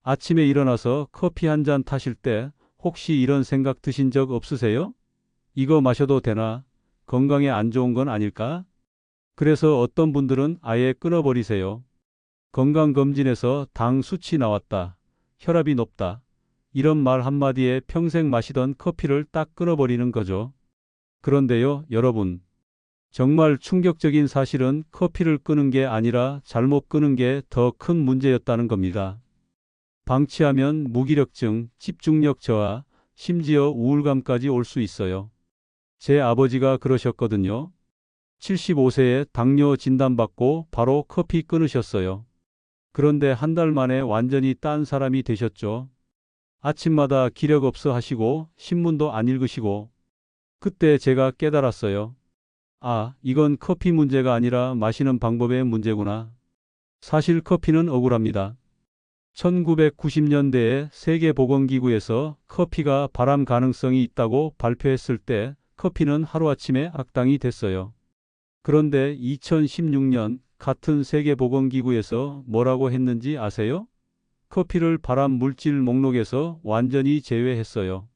아침에 일어나서 커피 한 잔 타실 때 혹시 이런 생각 드신 적 없으세요? 이거 마셔도 되나? 건강에 안 좋은 건 아닐까? 그래서 어떤 분들은 아예 끊어버리세요. 건강검진에서 당 수치 나왔다. 혈압이 높다. 이런 말 한마디에 평생 마시던 커피를 딱 끊어버리는 거죠. 그런데요, 여러분. 정말 충격적인 사실은 커피를 끄는 게 아니라 잘못 끄는 게 더 큰 문제였다는 겁니다. 방치하면 무기력증, 집중력 저하, 심지어 우울감까지 올 수 있어요. 제 아버지가 그러셨거든요. 75세에 당뇨 진단받고 바로 커피 끊으셨어요. 그런데 한 달 만에 완전히 딴 사람이 되셨죠. 아침마다 기력 없어 하시고 신문도 안 읽으시고. 그때 제가 깨달았어요. 아, 이건 커피 문제가 아니라 마시는 방법의 문제구나. 사실 커피는 억울합니다. 1990년대에 세계보건기구에서 커피가 발암 가능성이 있다고 발표했을 때 커피는 하루아침에 악당이 됐어요. 그런데 2016년 같은 세계보건기구에서 뭐라고 했는지 아세요? 커피를 발암 물질 목록에서 완전히 제외했어요.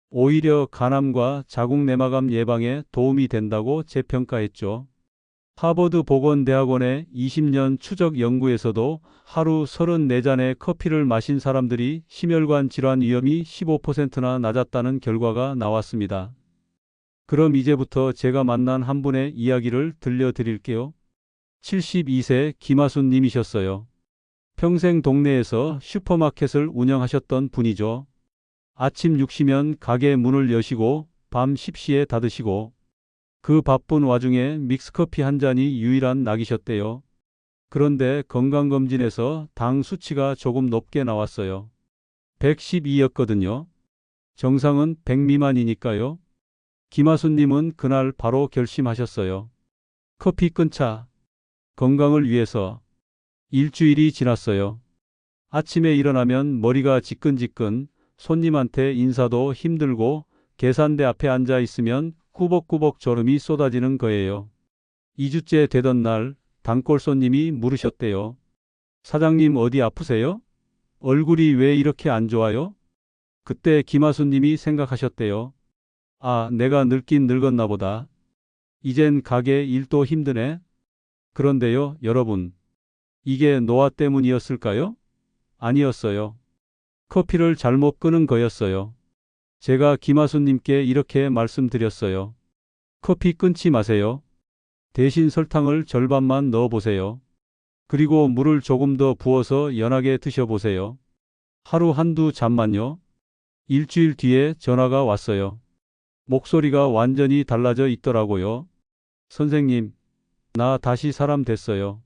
오히려 간암과 자궁 내막암 예방에 도움이 된다고 재평가했죠. 하버드 보건대학원의 20년 추적 연구에서도 하루 34잔의 커피를 마신 사람들이 심혈관 질환 위험이 15%나 낮았다는 결과가 나왔습니다. 그럼 이제부터 제가 만난 한 분의 이야기를 들려드릴게요. 72세 김하순 님이셨어요. 평생 동네에서 슈퍼마켓을 운영하셨던 분이죠. 아침 6시면 가게 문을 여시고 밤 10시에 닫으시고 그 바쁜 와중에 믹스커피 한 잔이 유일한 낙이셨대요. 그런데 건강검진에서 당 수치가 조금 높게 나왔어요. 112였거든요. 정상은 100 미만이니까요. 김하순님은 그날 바로 결심하셨어요. 커피 끊자. 건강을 위해서. 일주일이 지났어요. 아침에 일어나면 머리가 지끈지끈, 손님한테 인사도 힘들고 계산대 앞에 앉아 있으면 꾸벅꾸벅 졸음이 쏟아지는 거예요. 2주째 되던 날 단골 손님이 물으셨대요. 사장님 어디 아프세요? 얼굴이 왜 이렇게 안 좋아요? 그때 김하수님이 생각하셨대요. 아, 내가 늙긴 늙었나 보다. 이젠 가게 일도 힘드네. 그런데요, 여러분. 이게 노화 때문이었을까요? 아니었어요. 커피를 잘못 끄는 거였어요. 제가 김하수님께 이렇게 말씀드렸어요. 커피 끊지 마세요. 대신 설탕을 절반만 넣어보세요. 그리고 물을 조금 더 부어서 연하게 드셔보세요. 하루 한두 잔만요. 일주일 뒤에 전화가 왔어요. 목소리가 완전히 달라져 있더라고요. 선생님, 나 다시 사람 됐어요.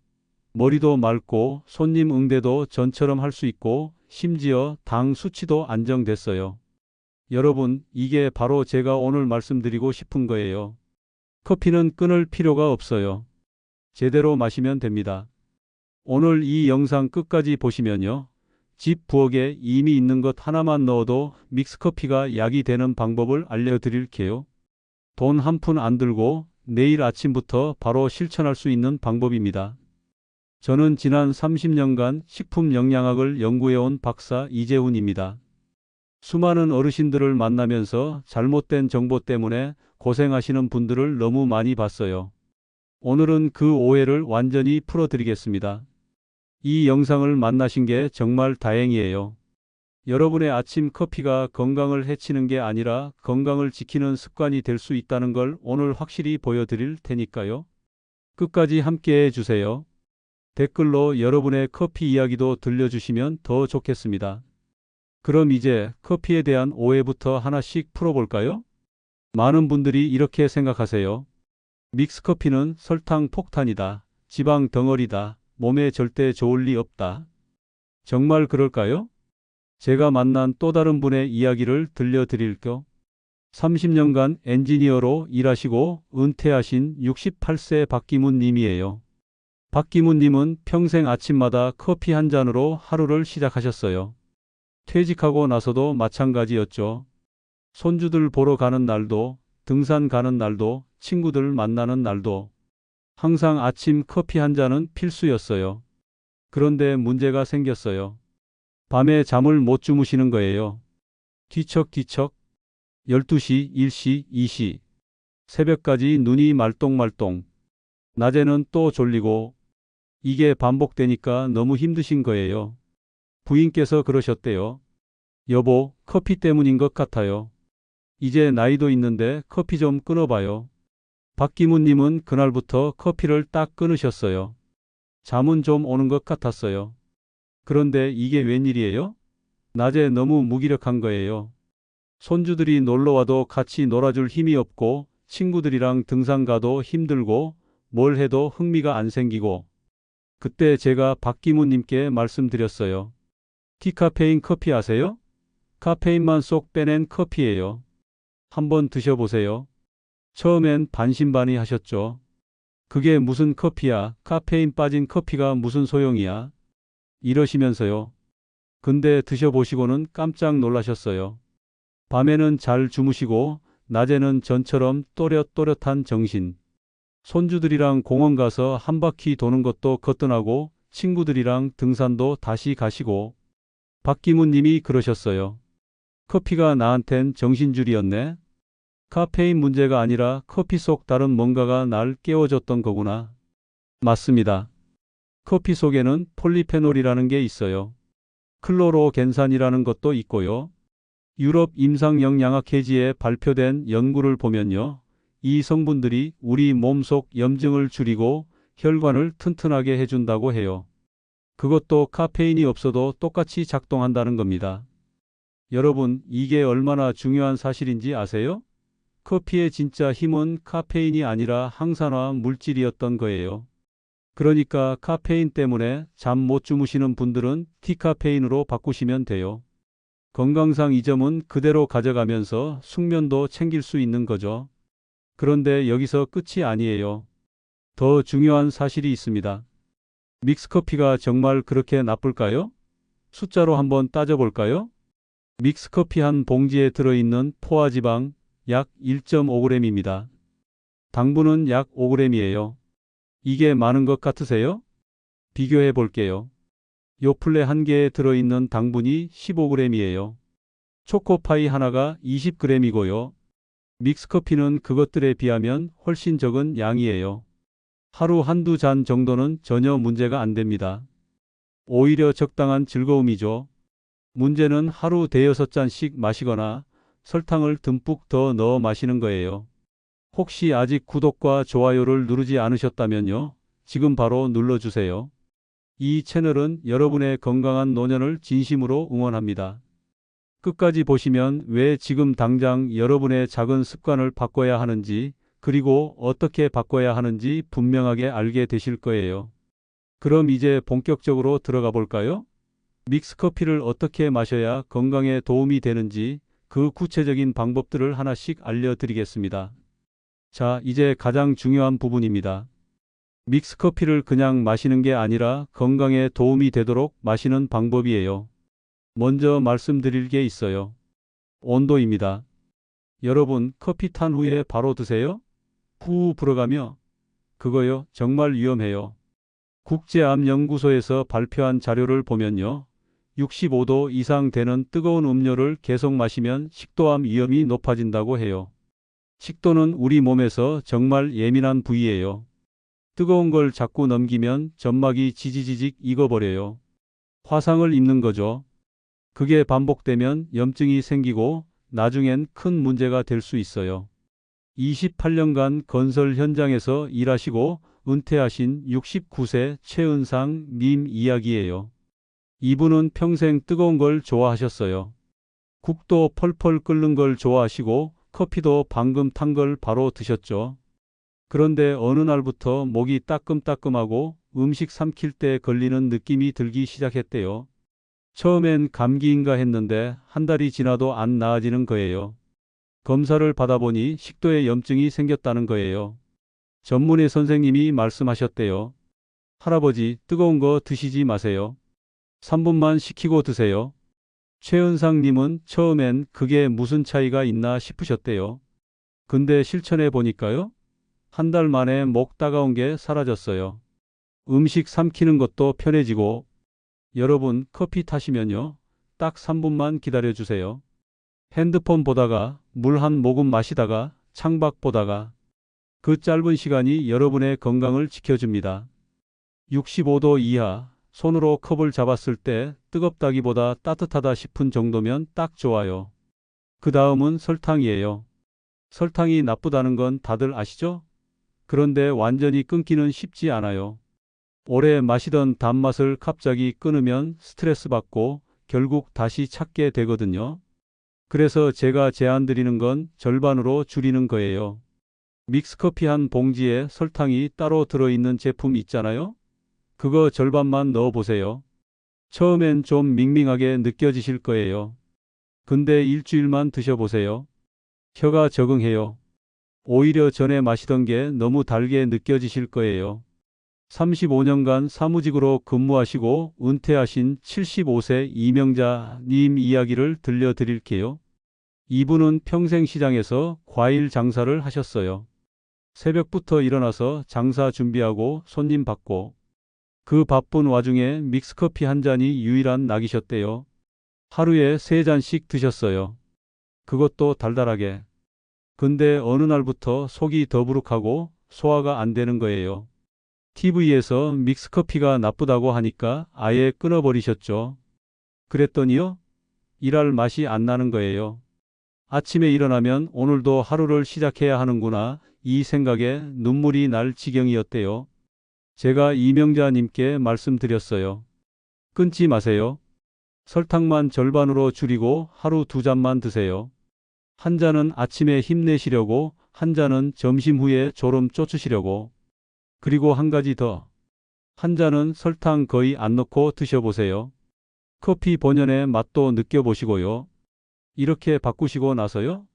머리도 맑고 손님 응대도 전처럼 할 수 있고 심지어 당 수치도 안정됐어요. 여러분, 이게 바로 제가 오늘 말씀드리고 싶은 거예요. 커피는 끊을 필요가 없어요. 제대로 마시면 됩니다. 오늘 이 영상 끝까지 보시면요. 집 부엌에 이미 있는 것 하나만 넣어도 믹스커피가 약이 되는 방법을 알려드릴게요. 돈 한 푼 안 들고 내일 아침부터 바로 실천할 수 있는 방법입니다. 저는 지난 30년간 식품 영양학을 연구해온 박사 이재훈입니다. 수많은 어르신들을 만나면서 잘못된 정보 때문에 고생하시는 분들을 너무 많이 봤어요. 오늘은 그 오해를 완전히 풀어드리겠습니다. 이 영상을 만나신 게 정말 다행이에요. 여러분의 아침 커피가 건강을 해치는 게 아니라 건강을 지키는 습관이 될 수 있다는 걸 오늘 확실히 보여드릴 테니까요. 끝까지 함께 해주세요. 댓글로 여러분의 커피 이야기도 들려주시면 더 좋겠습니다. 그럼 이제 커피에 대한 오해부터 하나씩 풀어볼까요? 많은 분들이 이렇게 생각하세요. 믹스커피는 설탕 폭탄이다. 지방 덩어리다. 몸에 절대 좋을 리 없다. 정말 그럴까요? 제가 만난 또 다른 분의 이야기를 들려드릴게요. 30년간 엔지니어로 일하시고 은퇴하신 68세 박기문 님이에요. 박기문 님은 평생 아침마다 커피 한 잔으로 하루를 시작하셨어요. 퇴직하고 나서도 마찬가지였죠. 손주들 보러 가는 날도, 등산 가는 날도, 친구들 만나는 날도 항상 아침 커피 한 잔은 필수였어요. 그런데 문제가 생겼어요. 밤에 잠을 못 주무시는 거예요. 뒤척뒤척 12시, 1시, 2시. 새벽까지 눈이 말똥말똥. 낮에는 또 졸리고 이게 반복되니까 너무 힘드신 거예요. 부인께서 그러셨대요. 여보, 커피 때문인 것 같아요. 이제 나이도 있는데 커피 좀 끊어봐요. 박기문님은 그날부터 커피를 딱 끊으셨어요. 잠은 좀 오는 것 같았어요. 그런데 이게 웬일이에요? 낮에 너무 무기력한 거예요. 손주들이 놀러와도 같이 놀아줄 힘이 없고 친구들이랑 등산 가도 힘들고 뭘 해도 흥미가 안 생기고 그때 제가 박기문님께 말씀드렸어요. 디카페인 커피 아세요? 카페인만 쏙 빼낸 커피예요. 한번 드셔보세요. 처음엔 반신반의 하셨죠. 그게 무슨 커피야? 카페인 빠진 커피가 무슨 소용이야? 이러시면서요. 근데 드셔보시고는 깜짝 놀라셨어요. 밤에는 잘 주무시고 낮에는 전처럼 또렷또렷한 정신. 손주들이랑 공원 가서 한 바퀴 도는 것도 거뜬하고 친구들이랑 등산도 다시 가시고 박기문 님이 그러셨어요. 커피가 나한텐 정신줄이었네. 카페인 문제가 아니라 커피 속 다른 뭔가가 날 깨워줬던 거구나. 맞습니다. 커피 속에는 폴리페놀이라는 게 있어요. 클로로겐산이라는 것도 있고요. 유럽 임상영양학회지에 발표된 연구를 보면요. 이 성분들이 우리 몸속 염증을 줄이고 혈관을 튼튼하게 해준다고 해요. 그것도 카페인이 없어도 똑같이 작동한다는 겁니다. 여러분, 이게 얼마나 중요한 사실인지 아세요? 커피의 진짜 힘은 카페인이 아니라 항산화 물질이었던 거예요. 그러니까 카페인 때문에 잠 못 주무시는 분들은 디카페인으로 바꾸시면 돼요. 건강상 이 점은 그대로 가져가면서 숙면도 챙길 수 있는 거죠. 그런데 여기서 끝이 아니에요. 더 중요한 사실이 있습니다. 믹스커피가 정말 그렇게 나쁠까요? 숫자로 한번 따져볼까요? 믹스커피 한 봉지에 들어있는 포화지방 약 1.5g입니다. 당분은 약 5g이에요. 이게 많은 것 같으세요? 비교해 볼게요. 요플레 한 개에 들어있는 당분이 15g이에요. 초코파이 하나가 20g이고요. 믹스커피는 그것들에 비하면 훨씬 적은 양이에요. 하루 한두 잔 정도는 전혀 문제가 안 됩니다. 오히려 적당한 즐거움이죠. 문제는 하루 대여섯 잔씩 마시거나 설탕을 듬뿍 더 넣어 마시는 거예요. 혹시 아직 구독과 좋아요를 누르지 않으셨다면요. 지금 바로 눌러주세요. 이 채널은 여러분의 건강한 노년을 진심으로 응원합니다. 끝까지 보시면 왜 지금 당장 여러분의 작은 습관을 바꿔야 하는지 그리고 어떻게 바꿔야 하는지 분명하게 알게 되실 거예요. 그럼 이제 본격적으로 들어가 볼까요? 믹스커피를 어떻게 마셔야 건강에 도움이 되는지 그 구체적인 방법들을 하나씩 알려드리겠습니다. 자, 이제 가장 중요한 부분입니다. 믹스커피를 그냥 마시는 게 아니라 건강에 도움이 되도록 마시는 방법이에요. 먼저 말씀드릴 게 있어요. 온도입니다. 여러분, 커피 탄 후에 바로 드세요? 후 불어가며 그거요, 정말 위험해요. 국제암연구소에서 발표한 자료를 보면요. 65도 이상 되는 뜨거운 음료를 계속 마시면 식도암 위험이 높아진다고 해요. 식도는 우리 몸에서 정말 예민한 부위예요. 뜨거운 걸 자꾸 넘기면 점막이 지지지직 익어버려요. 화상을 입는 거죠. 그게 반복되면 염증이 생기고 나중엔 큰 문제가 될 수 있어요. 28년간 건설 현장에서 일하시고 은퇴하신 69세 최은상 님 이야기예요. 이분은 평생 뜨거운 걸 좋아하셨어요. 국도 펄펄 끓는 걸 좋아하시고 커피도 방금 탄 걸 바로 드셨죠. 그런데 어느 날부터 목이 따끔따끔하고 음식 삼킬 때 걸리는 느낌이 들기 시작했대요. 처음엔 감기인가 했는데 한 달이 지나도 안 나아지는 거예요. 검사를 받아보니 식도에 염증이 생겼다는 거예요. 전문의 선생님이 말씀하셨대요. 할아버지, 뜨거운 거 드시지 마세요. 3분만 식히고 드세요. 최은상님은 처음엔 그게 무슨 차이가 있나 싶으셨대요. 근데 실천해 보니까요. 한 달 만에 목 따가운 게 사라졌어요. 음식 삼키는 것도 편해지고 여러분, 커피 타시면요. 딱 3분만 기다려 주세요. 핸드폰 보다가, 물 한 모금 마시다가, 창밖 보다가, 그 짧은 시간이 여러분의 건강을 지켜줍니다. 65도 이하, 손으로 컵을 잡았을 때 뜨겁다기보다 따뜻하다 싶은 정도면 딱 좋아요. 그 다음은 설탕이에요. 설탕이 나쁘다는 건 다들 아시죠? 그런데 완전히 끊기는 쉽지 않아요. 오래 마시던 단맛을 갑자기 끊으면 스트레스 받고 결국 다시 찾게 되거든요. 그래서 제가 제안드리는 건 절반으로 줄이는 거예요. 믹스커피 한 봉지에 설탕이 따로 들어있는 제품 있잖아요? 그거 절반만 넣어보세요. 처음엔 좀 밍밍하게 느껴지실 거예요. 근데 일주일만 드셔보세요. 혀가 적응해요. 오히려 전에 마시던 게 너무 달게 느껴지실 거예요. 35년간 사무직으로 근무하시고 은퇴하신 75세 이명자님 이야기를 들려드릴게요. 이분은 평생 시장에서 과일 장사를 하셨어요. 새벽부터 일어나서 장사 준비하고 손님 받고 그 바쁜 와중에 믹스커피 한 잔이 유일한 낙이셨대요. 하루에 3잔씩 드셨어요. 그것도 달달하게. 근데 어느 날부터 속이 더부룩하고 소화가 안 되는 거예요. TV에서 믹스커피가 나쁘다고 하니까 아예 끊어버리셨죠. 그랬더니요, 일할 맛이 안 나는 거예요. 아침에 일어나면 오늘도 하루를 시작해야 하는구나, 이 생각에 눈물이 날 지경이었대요. 제가 이명자님께 말씀드렸어요. 끊지 마세요. 설탕만 절반으로 줄이고 하루 2잔만 드세요. 한 잔은 아침에 힘내시려고, 한 잔은 점심 후에 졸음 쫓으시려고. 그리고 한 가지 더. 한 잔은 설탕 거의 안 넣고 드셔보세요. 커피 본연의 맛도 느껴보시고요. 이렇게 바꾸시고 나서요.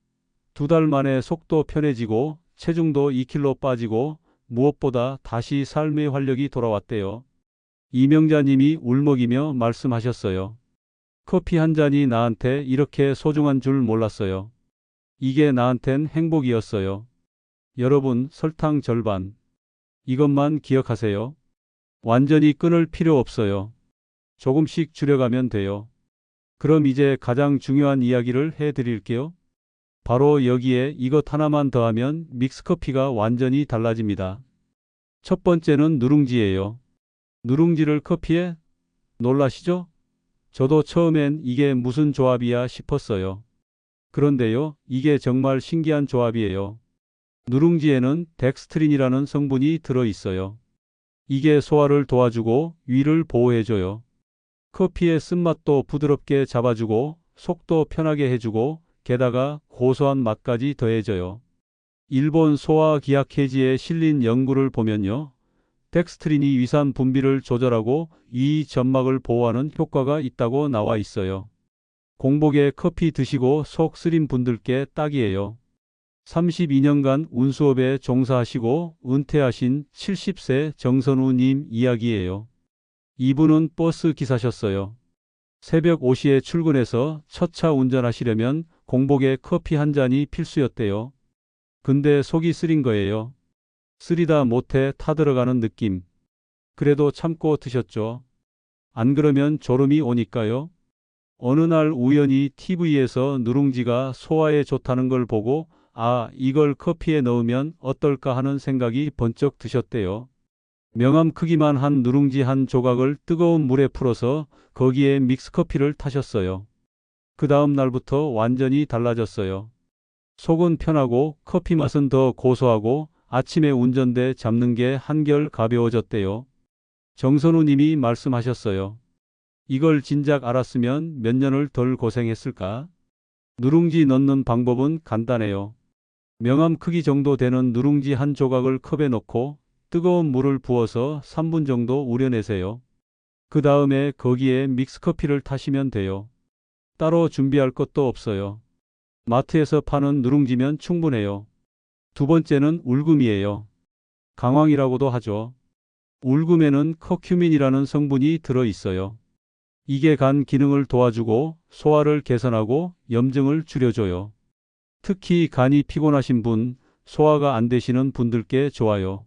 2달 만에 속도 편해지고 체중도 2kg 빠지고 무엇보다 다시 삶의 활력이 돌아왔대요. 이명자님이 울먹이며 말씀하셨어요. 커피 한 잔이 나한테 이렇게 소중한 줄 몰랐어요. 이게 나한텐 행복이었어요. 여러분, 설탕 절반. 이것만 기억하세요. 완전히 끊을 필요 없어요. 조금씩 줄여가면 돼요. 그럼 이제 가장 중요한 이야기를 해드릴게요. 바로 여기에 이것 하나만 더하면 믹스커피가 완전히 달라집니다. 첫 번째는 누룽지예요. 누룽지를 커피에? 놀라시죠? 저도 처음엔 이게 무슨 조합이야 싶었어요. 그런데요, 이게 정말 신기한 조합이에요. 누룽지에는 덱스트린이라는 성분이 들어있어요. 이게 소화를 도와주고 위를 보호해줘요. 커피의 쓴맛도 부드럽게 잡아주고 속도 편하게 해주고 게다가 고소한 맛까지 더해져요. 일본 소화기학회지에 실린 연구를 보면요. 덱스트린이 위산 분비를 조절하고 위 점막을 보호하는 효과가 있다고 나와 있어요. 공복에 커피 드시고 속 쓰린 분들께 딱이에요. 32년간 운수업에 종사하시고 은퇴하신 70세 정선우님 이야기예요. 이분은 버스 기사셨어요. 새벽 5시에 출근해서 첫 차 운전하시려면 공복에 커피 한 잔이 필수였대요. 근데 속이 쓰린 거예요. 쓰리다 못해 타들어가는 느낌. 그래도 참고 드셨죠. 안 그러면 졸음이 오니까요. 어느 날 우연히 TV에서 누룽지가 소화에 좋다는 걸 보고 이걸 커피에 넣으면 어떨까 하는 생각이 번쩍 드셨대요. 명함 크기만 한 누룽지 한 조각을 뜨거운 물에 풀어서 거기에 믹스커피를 타셨어요. 그 다음 날부터 완전히 달라졌어요. 속은 편하고 커피 맛은 더 고소하고 아침에 운전대 잡는 게 한결 가벼워졌대요. 정선우 님이 말씀하셨어요. 이걸 진작 알았으면 몇 년을 덜 고생했을까? 누룽지 넣는 방법은 간단해요. 명암 크기 정도 되는 누룽지 한 조각을 컵에 넣고 뜨거운 물을 부어서 3분 정도 우려내세요. 그 다음에 거기에 믹스커피를 타시면 돼요. 따로 준비할 것도 없어요. 마트에서 파는 누룽지면 충분해요. 두 번째는 울금이에요. 강황이라고도 하죠. 울금에는 커큐민이라는 성분이 들어있어요. 이게 간 기능을 도와주고 소화를 개선하고 염증을 줄여줘요. 특히 간이 피곤하신 분, 소화가 안 되시는 분들께 좋아요.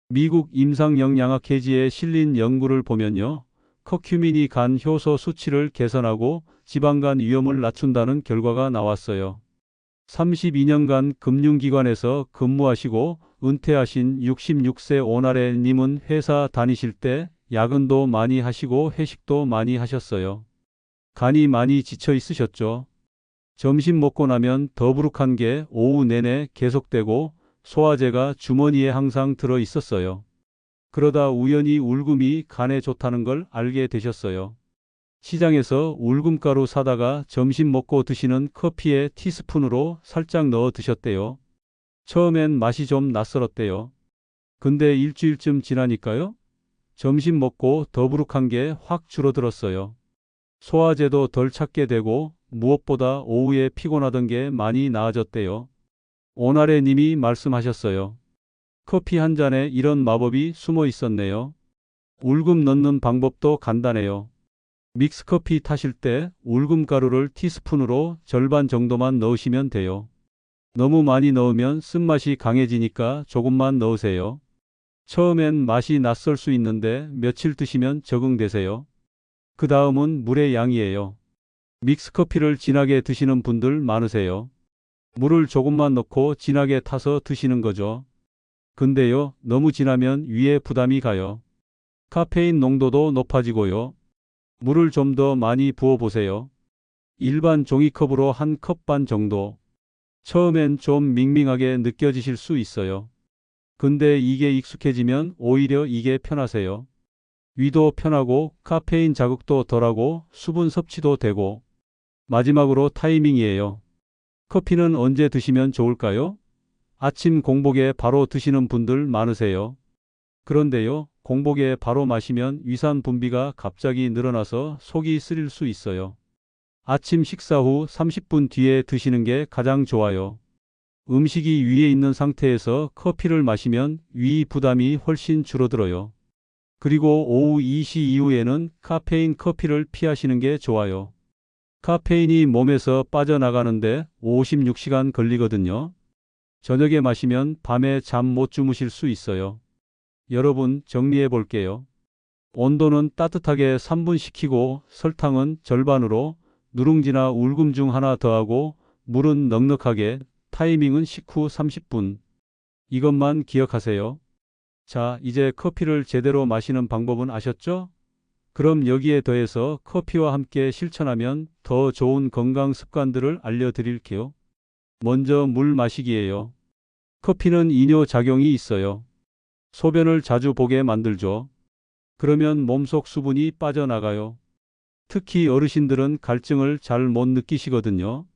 미국 임상영양학회지에 실린 연구를 보면요. 커큐민이 간 효소 수치를 개선하고 지방간 위험을 낮춘다는 결과가 나왔어요. 32년간 금융기관에서 근무하시고 은퇴하신 66세 오나래님은 회사 다니실 때 야근도 많이 하시고 회식도 많이 하셨어요. 간이 많이 지쳐 있으셨죠. 점심 먹고 나면 더부룩한 게 오후 내내 계속되고 소화제가 주머니에 항상 들어 있었어요. 그러다 우연히 울금이 간에 좋다는 걸 알게 되셨어요. 시장에서 울금가루 사다가 점심 먹고 드시는 커피에 티스푼으로 살짝 넣어 드셨대요. 처음엔 맛이 좀 낯설었대요. 근데 일주일쯤 지나니까요. 점심 먹고 더부룩한 게 확 줄어들었어요. 소화제도 덜 찾게 되고 무엇보다 오후에 피곤하던 게 많이 나아졌대요. 오나래 님이 말씀하셨어요. 커피 한 잔에 이런 마법이 숨어 있었네요. 울금 넣는 방법도 간단해요. 믹스커피 타실 때 울금 가루를 티스푼으로 절반 정도만 넣으시면 돼요. 너무 많이 넣으면 쓴맛이 강해지니까 조금만 넣으세요. 처음엔 맛이 낯설 수 있는데 며칠 드시면 적응되세요. 그 다음은 물의 양이에요. 믹스커피를 진하게 드시는 분들 많으세요. 물을 조금만 넣고 진하게 타서 드시는 거죠. 근데요, 너무 진하면 위에 부담이 가요. 카페인 농도도 높아지고요. 물을 좀 더 많이 부어 보세요. 일반 종이컵으로 한 컵 반 정도. 처음엔 좀 밍밍하게 느껴지실 수 있어요. 근데 이게 익숙해지면 오히려 이게 편하세요. 위도 편하고 카페인 자극도 덜하고 수분 섭취도 되고. 마지막으로 타이밍이에요. 커피는 언제 드시면 좋을까요? 아침 공복에 바로 드시는 분들 많으세요. 그런데요, 공복에 바로 마시면 위산 분비가 갑자기 늘어나서 속이 쓰릴 수 있어요. 아침 식사 후 30분 뒤에 드시는 게 가장 좋아요. 음식이 위에 있는 상태에서 커피를 마시면 위 부담이 훨씬 줄어들어요. 그리고 오후 2시 이후에는 카페인 커피를 피하시는 게 좋아요. 카페인이 몸에서 빠져나가는데 56시간 걸리거든요. 저녁에 마시면 밤에 잠 못 주무실 수 있어요. 여러분, 정리해 볼게요. 온도는 따뜻하게 3분 식히고 설탕은 절반으로 누룽지나 울금 중 하나 더하고 물은 넉넉하게 타이밍은 식후 30분. 이것만 기억하세요. 자, 이제 커피를 제대로 마시는 방법은 아셨죠? 그럼 여기에 더해서 커피와 함께 실천하면 더 좋은 건강 습관들을 알려드릴게요. 먼저 물 마시기예요. 커피는 이뇨 작용이 있어요. 소변을 자주 보게 만들죠. 그러면 몸속 수분이 빠져나가요. 특히 어르신들은 갈증을 잘 못 느끼시거든요.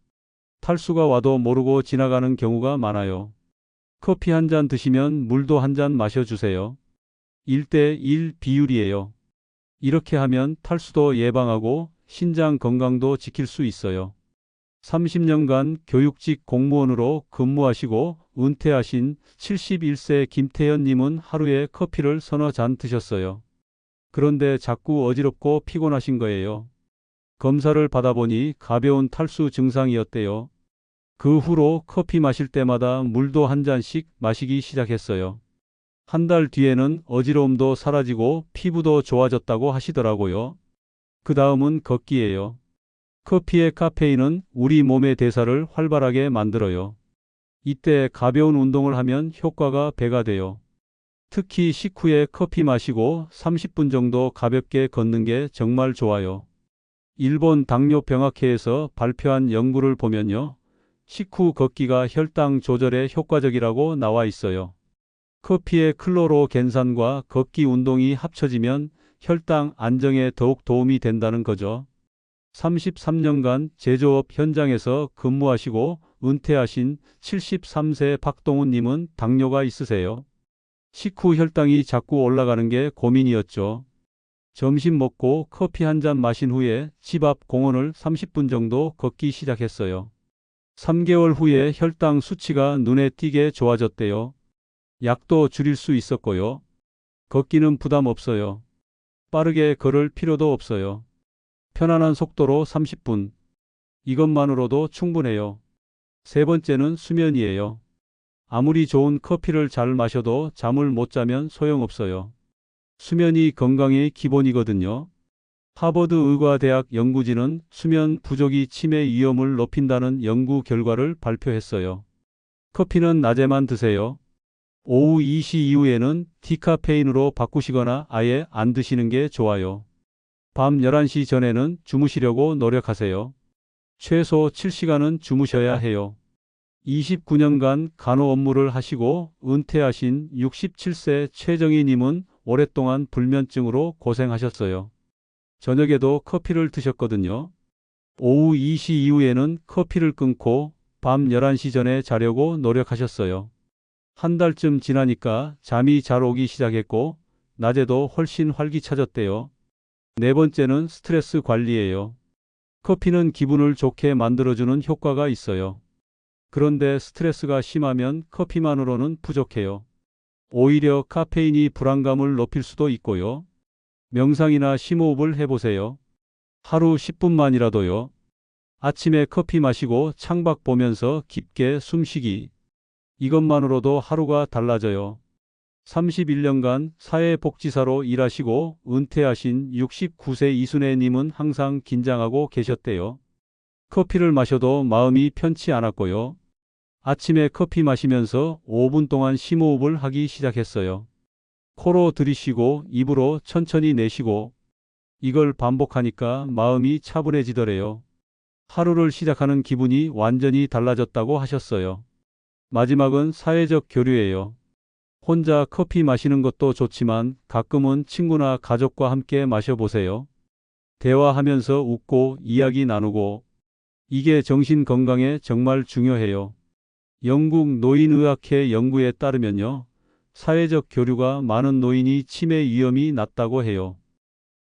탈수가 와도 모르고 지나가는 경우가 많아요. 커피 한 잔 드시면 물도 한 잔 마셔주세요. 1대1 비율이에요. 이렇게 하면 탈수도 예방하고 신장 건강도 지킬 수 있어요. 30년간 교육직 공무원으로 근무하시고 은퇴하신 71세 김태현님은 하루에 커피를 서너 잔 드셨어요. 그런데 자꾸 어지럽고 피곤하신 거예요. 검사를 받아보니 가벼운 탈수 증상이었대요. 그 후로 커피 마실 때마다 물도 한 잔씩 마시기 시작했어요. 한 달 뒤에는 어지러움도 사라지고 피부도 좋아졌다고 하시더라고요. 그 다음은 걷기예요. 커피의 카페인은 우리 몸의 대사를 활발하게 만들어요. 이때 가벼운 운동을 하면 효과가 배가 돼요. 특히 식후에 커피 마시고 30분 정도 가볍게 걷는 게 정말 좋아요. 일본 당뇨병학회에서 발표한 연구를 보면요. 식후 걷기가 혈당 조절에 효과적이라고 나와 있어요. 커피의 클로로겐산과 걷기 운동이 합쳐지면 혈당 안정에 더욱 도움이 된다는 거죠. 33년간 제조업 현장에서 근무하시고 은퇴하신 73세 박동훈님은 당뇨가 있으세요. 식후 혈당이 자꾸 올라가는 게 고민이었죠. 점심 먹고 커피 한 잔 마신 후에 집 앞 공원을 30분 정도 걷기 시작했어요. 3개월 후에 혈당 수치가 눈에 띄게 좋아졌대요. 약도 줄일 수 있었고요. 걷기는 부담 없어요. 빠르게 걸을 필요도 없어요. 편안한 속도로 30분. 이것만으로도 충분해요. 세 번째는 수면이에요. 아무리 좋은 커피를 잘 마셔도 잠을 못 자면 소용없어요. 수면이 건강의 기본이거든요. 하버드 의과대학 연구진은 수면 부족이 치매 위험을 높인다는 연구 결과를 발표했어요. 커피는 낮에만 드세요. 오후 2시 이후에는 디카페인으로 바꾸시거나 아예 안 드시는 게 좋아요. 밤 11시 전에는 주무시려고 노력하세요. 최소 7시간은 주무셔야 해요. 29년간 간호 업무를 하시고 은퇴하신 67세 최정희 님은 오랫동안 불면증으로 고생하셨어요. 저녁에도 커피를 드셨거든요. 오후 2시 이후에는 커피를 끊고 밤 11시 전에 자려고 노력하셨어요. 한 달쯤 지나니까 잠이 잘 오기 시작했고 낮에도 훨씬 활기차졌대요. 네 번째는 스트레스 관리예요. 커피는 기분을 좋게 만들어주는 효과가 있어요. 그런데 스트레스가 심하면 커피만으로는 부족해요. 오히려 카페인이 불안감을 높일 수도 있고요. 명상이나 심호흡을 해보세요. 하루 10분만이라도요. 아침에 커피 마시고 창밖 보면서 깊게 숨쉬기. 이것만으로도 하루가 달라져요. 31년간 사회복지사로 일하시고 은퇴하신 69세 이순애님은 항상 긴장하고 계셨대요. 커피를 마셔도 마음이 편치 않았고요. 아침에 커피 마시면서 5분 동안 심호흡을 하기 시작했어요. 코로 들이쉬고 입으로 천천히 내쉬고 이걸 반복하니까 마음이 차분해지더래요. 하루를 시작하는 기분이 완전히 달라졌다고 하셨어요. 마지막은 사회적 교류예요. 혼자 커피 마시는 것도 좋지만 가끔은 친구나 가족과 함께 마셔보세요. 대화하면서 웃고 이야기 나누고 이게 정신 건강에 정말 중요해요. 영국 노인의학회 연구에 따르면요. 사회적 교류가 많은 노인이 치매 위험이 낮다고 해요.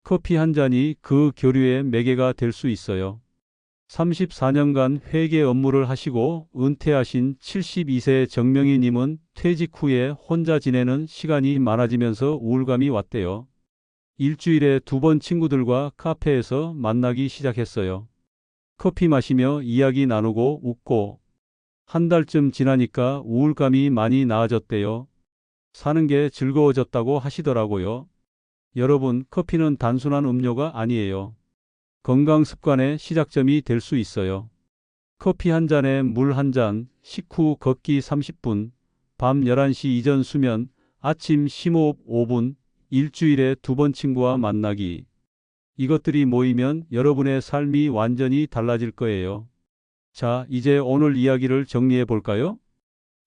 커피 한 잔이 그 교류의 매개가 될 수 있어요. 34년간 회계 업무를 하시고 은퇴하신 72세 정명희 님은 퇴직 후에 혼자 지내는 시간이 많아지면서 우울감이 왔대요. 일주일에 2번 친구들과 카페에서 만나기 시작했어요. 커피 마시며 이야기 나누고 웃고 한 달쯤 지나니까 우울감이 많이 나아졌대요. 사는 게 즐거워졌다고 하시더라고요. 여러분, 커피는 단순한 음료가 아니에요. 건강 습관의 시작점이 될 수 있어요. 커피 한 잔에 물 한 잔, 식후 걷기 30분, 밤 11시 이전 수면, 아침 심호흡 5분, 일주일에 2번 친구와 만나기. 이것들이 모이면 여러분의 삶이 완전히 달라질 거예요. 자, 이제 오늘 이야기를 정리해 볼까요?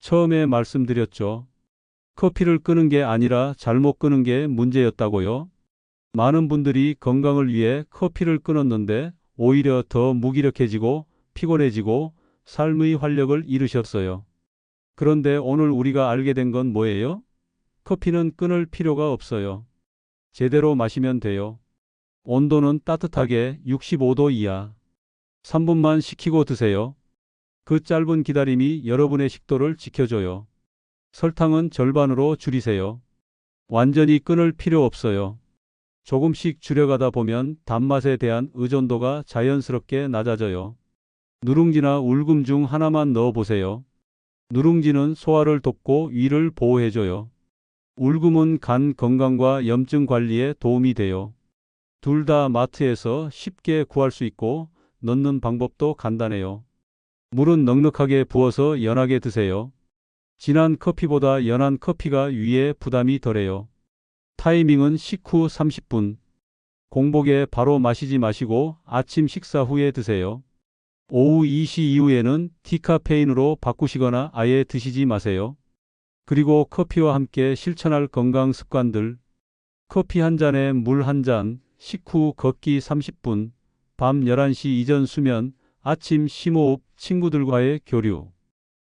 처음에 말씀드렸죠. 커피를 끄는 게 아니라 잘못 끄는 게 문제였다고요. 많은 분들이 건강을 위해 커피를 끊었는데 오히려 더 무기력해지고 피곤해지고 삶의 활력을 잃으셨어요. 그런데 오늘 우리가 알게 된 건 뭐예요? 커피는 끊을 필요가 없어요. 제대로 마시면 돼요. 온도는 따뜻하게 65도 이하. 3분만 식히고 드세요. 그 짧은 기다림이 여러분의 식도를 지켜줘요. 설탕은 절반으로 줄이세요. 완전히 끊을 필요 없어요. 조금씩 줄여가다 보면 단맛에 대한 의존도가 자연스럽게 낮아져요. 누룽지나 울금 중 하나만 넣어보세요. 누룽지는 소화를 돕고 위를 보호해줘요. 울금은 간 건강과 염증 관리에 도움이 돼요. 둘 다 마트에서 쉽게 구할 수 있고 넣는 방법도 간단해요. 물은 넉넉하게 부어서 연하게 드세요. 진한 커피보다 연한 커피가 위에 부담이 덜해요. 타이밍은 식후 30분. 공복에 바로 마시지 마시고 아침 식사 후에 드세요. 오후 2시 이후에는 디카페인으로 바꾸시거나 아예 드시지 마세요. 그리고 커피와 함께 실천할 건강 습관들. 커피 한 잔에 물 한 잔, 식후 걷기 30분, 밤 11시 이전 수면, 아침 심호흡, 친구들과의 교류.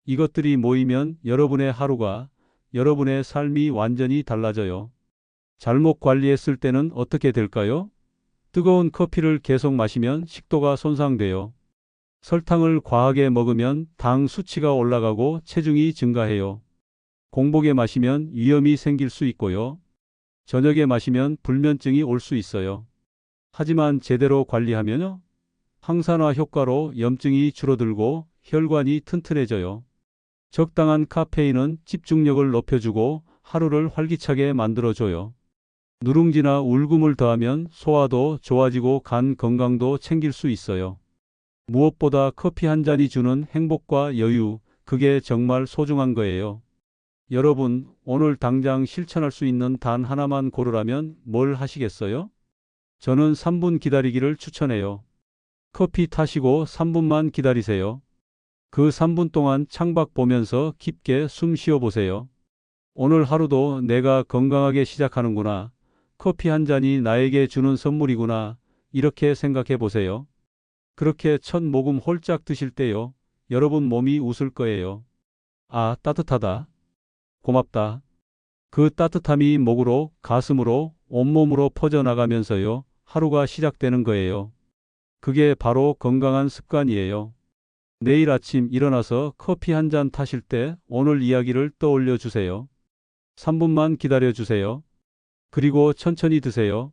이것들이 모이면 여러분의 하루가, 여러분의 삶이 완전히 달라져요. 잘못 관리했을 때는 어떻게 될까요? 뜨거운 커피를 계속 마시면 식도가 손상돼요. 설탕을 과하게 먹으면 당 수치가 올라가고 체중이 증가해요. 공복에 마시면 위염이 생길 수 있고요. 저녁에 마시면 불면증이 올 수 있어요. 하지만 제대로 관리하면요. 항산화 효과로 염증이 줄어들고 혈관이 튼튼해져요. 적당한 카페인은 집중력을 높여주고 하루를 활기차게 만들어줘요. 누룽지나 울금을 더하면 소화도 좋아지고 간 건강도 챙길 수 있어요. 무엇보다 커피 한 잔이 주는 행복과 여유, 그게 정말 소중한 거예요. 여러분, 오늘 당장 실천할 수 있는 단 하나만 고르라면 뭘 하시겠어요? 저는 3분 기다리기를 추천해요. 커피 타시고 3분만 기다리세요. 그 3분 동안 창밖 보면서 깊게 숨 쉬어 보세요. 오늘 하루도 내가 건강하게 시작하는구나. 커피 한 잔이 나에게 주는 선물이구나. 이렇게 생각해 보세요. 그렇게 첫 모금 홀짝 드실 때요. 여러분 몸이 웃을 거예요. 아, 따뜻하다. 고맙다. 그 따뜻함이 목으로, 가슴으로, 온몸으로 퍼져나가면서요. 하루가 시작되는 거예요. 그게 바로 건강한 습관이에요. 내일 아침 일어나서 커피 한 잔 타실 때 오늘 이야기를 떠올려 주세요. 3분만 기다려 주세요. 그리고 천천히 드세요.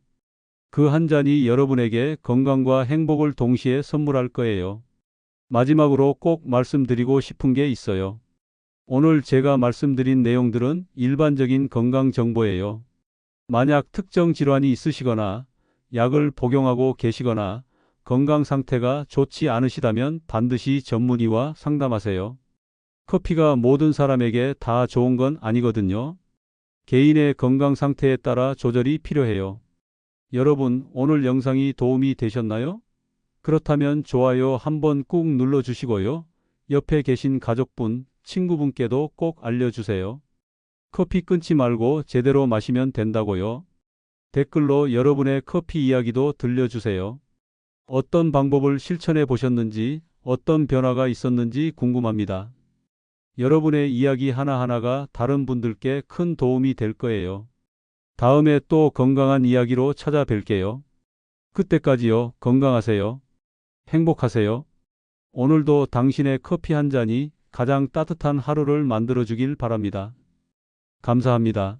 그 한 잔이 여러분에게 건강과 행복을 동시에 선물할 거예요. 마지막으로 꼭 말씀드리고 싶은 게 있어요. 오늘 제가 말씀드린 내용들은 일반적인 건강 정보예요. 만약 특정 질환이 있으시거나 약을 복용하고 계시거나 건강 상태가 좋지 않으시다면 반드시 전문의와 상담하세요. 커피가 모든 사람에게 다 좋은 건 아니거든요. 개인의 건강 상태에 따라 조절이 필요해요. 여러분, 오늘 영상이 도움이 되셨나요? 그렇다면 좋아요 한번 꾹 눌러주시고요. 옆에 계신 가족분, 친구분께도 꼭 알려주세요. 커피 끊지 말고 제대로 마시면 된다고요. 댓글로 여러분의 커피 이야기도 들려주세요. 어떤 방법을 실천해 보셨는지, 어떤 변화가 있었는지 궁금합니다. 여러분의 이야기 하나하나가 다른 분들께 큰 도움이 될 거예요. 다음에 또 건강한 이야기로 찾아뵐게요. 그때까지요, 건강하세요. 행복하세요. 오늘도 당신의 커피 한 잔이 가장 따뜻한 하루를 만들어 주길 바랍니다. 감사합니다.